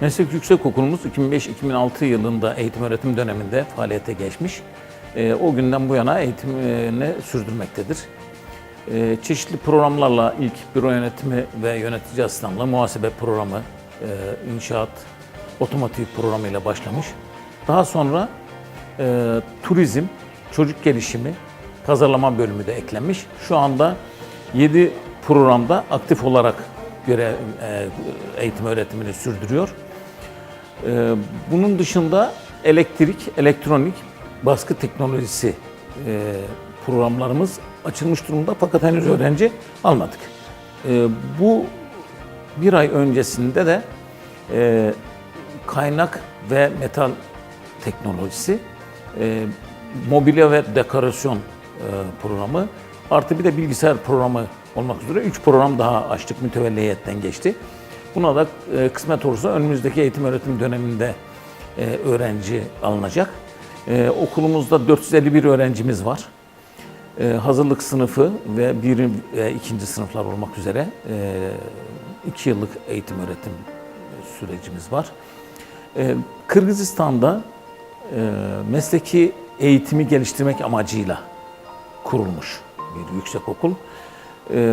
Meslek Yüksekokulumuz 2005-2006 yılında eğitim öğretim döneminde faaliyete geçmiş. O günden bu yana eğitimini sürdürmektedir. Çeşitli programlarla ilk büro yönetimi ve yönetici asistanlığı, muhasebe programı, inşaat, otomotiv programıyla başlamış. Daha sonra turizm, çocuk gelişimi, pazarlama bölümü de eklenmiş. Şu anda 7 programda aktif olarak eğitim öğretimini sürdürüyor. Bunun dışında elektrik, elektronik, baskı teknolojisi programlarımız açılmış durumda fakat henüz öğrenci almadık. Bu bir ay öncesinde de kaynak ve metal teknolojisi, mobilya ve dekorasyon programı artı bir de bilgisayar programı olmak üzere 3 program daha açtık, mütevelliyetten geçti. Buna da kısmet olursa önümüzdeki eğitim öğretim döneminde öğrenci alınacak. Okulumuzda 451 öğrencimiz var. Hazırlık sınıfı ve 1. ve 2. sınıflar olmak üzere 2 yıllık eğitim öğretim sürecimiz var. Kırgızistan'da mesleki eğitimi geliştirmek amacıyla kurulmuş bir yüksekokul.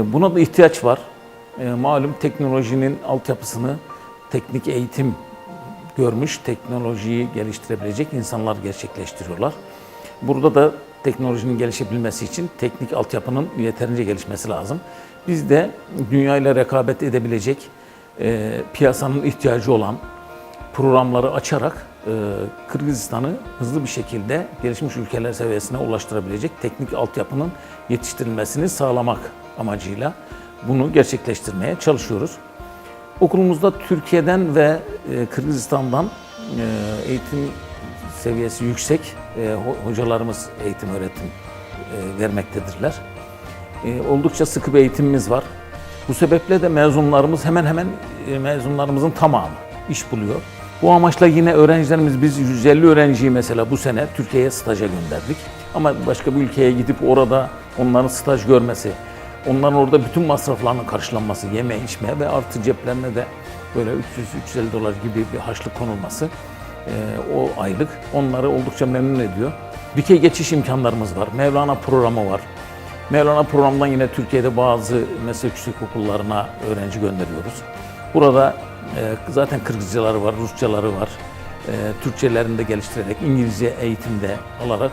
Buna da ihtiyaç var. Malum teknolojinin altyapısını teknik eğitim görmüş, teknolojiyi geliştirebilecek insanlar gerçekleştiriyorlar. Burada da teknolojinin gelişebilmesi için teknik altyapının yeterince gelişmesi lazım. Biz de dünya ile rekabet edebilecek, piyasanın ihtiyacı olan programları açarak Kırgızistan'ı hızlı bir şekilde gelişmiş ülkeler seviyesine ulaştırabilecek teknik altyapının yetiştirilmesini sağlamak amacıyla bunu gerçekleştirmeye çalışıyoruz. Okulumuzda Türkiye'den ve Kırgızistan'dan eğitim seviyesi yüksek hocalarımız eğitim öğretim vermektedirler. Oldukça sıkı bir eğitimimiz var. Bu sebeple de mezunlarımız hemen hemen mezunlarımızın tamamı iş buluyor. Bu amaçla yine öğrencilerimiz, biz 150 öğrenciyi mesela bu sene Türkiye'ye staja gönderdik. Ama başka bir ülkeye gidip orada onların staj görmesi, onların orada bütün masraflarının karşılanması, yeme içme ve artı ceplerine de böyle 300-350 dolar gibi bir harçlık konulması, o aylık onları oldukça memnun ediyor. Dikey geçiş imkanlarımız var. Mevlana programı var. Mevlana programdan yine Türkiye'de bazı meslek yüksekokullarına öğrenci gönderiyoruz. Burada zaten Kırgızcaları var, Rusçaları var. Türkçelerini de geliştirerek, İngilizce eğitimde alarak,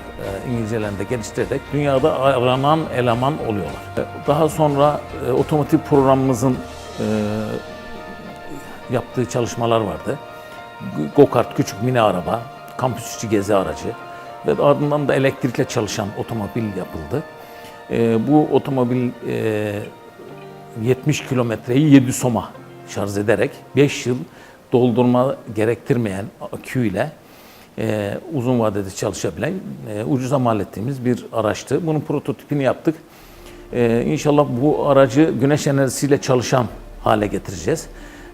İngilizcelerini de geliştirerek dünyada aranan eleman oluyorlar. Daha sonra otomotiv programımızın yaptığı çalışmalar vardı. Go-kart, küçük mini araba, kampüs içi gezi aracı ve ardından da elektrikle çalışan otomobil yapıldı. Bu otomobil 70 kilometreyi 7 soma şarj ederek 5 yıl doldurma gerektirmeyen aküyle uzun vadede çalışabilen, ucuza mal ettiğimiz bir araçtı. Bunun prototipini yaptık. İnşallah bu aracı güneş enerjisiyle çalışan hale getireceğiz.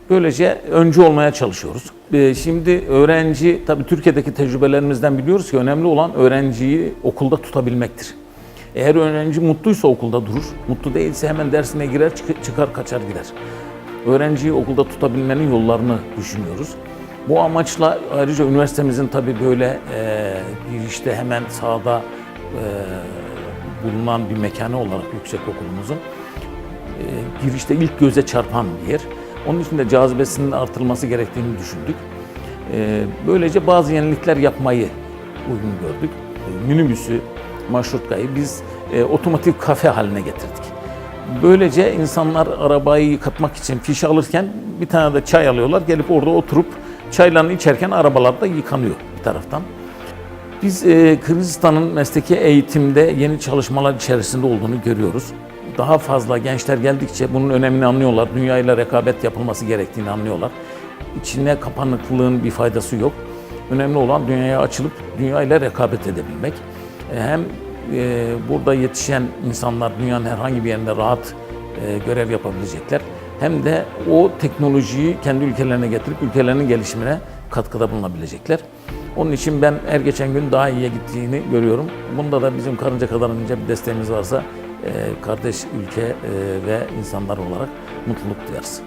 Böylece öncü olmaya çalışıyoruz. Şimdi öğrenci, tabii Türkiye'deki tecrübelerimizden biliyoruz ki önemli olan öğrenciyi okulda tutabilmektir. Eğer öğrenci mutluysa okulda durur, mutlu değilse hemen dersine girer, çıkar kaçar gider. Öğrenciyi okulda tutabilmenin yollarını düşünüyoruz. Bu amaçla ayrıca üniversitemizin tabii böyle girişte hemen sağda bulunan bir mekanı olarak yüksekokulumuzun girişte ilk göze çarpan bir yer. Onun için de cazibesinin artırılması gerektiğini düşündük. Böylece bazı yenilikler yapmayı uygun gördük. Minibüsü, maşrutkayı biz otomotiv kafe haline getirdik. Böylece insanlar arabayı yıkatmak için fiş alırken bir tane de çay alıyorlar. Gelip orada oturup çaylarını içerken arabalar da yıkanıyor bir taraftan. Biz Kırgızistan'ın mesleki eğitimde yeni çalışmalar içerisinde olduğunu görüyoruz. Daha fazla gençler geldikçe bunun önemini anlıyorlar. Dünyayla rekabet yapılması gerektiğini anlıyorlar. İçine kapanıklığın bir faydası yok. Önemli olan dünyaya açılıp dünyayla rekabet edebilmek. Hem burada yetişen insanlar dünyanın herhangi bir yerinde rahat görev yapabilecekler. Hem de o teknolojiyi kendi ülkelerine getirip ülkelerinin gelişimine katkıda bulunabilecekler. Onun için ben her geçen gün daha iyiye gittiğini görüyorum. Bunda da bizim karınca kadar ince bir desteğimiz varsa kardeş ülke ve insanlar olarak mutluluk duyarız.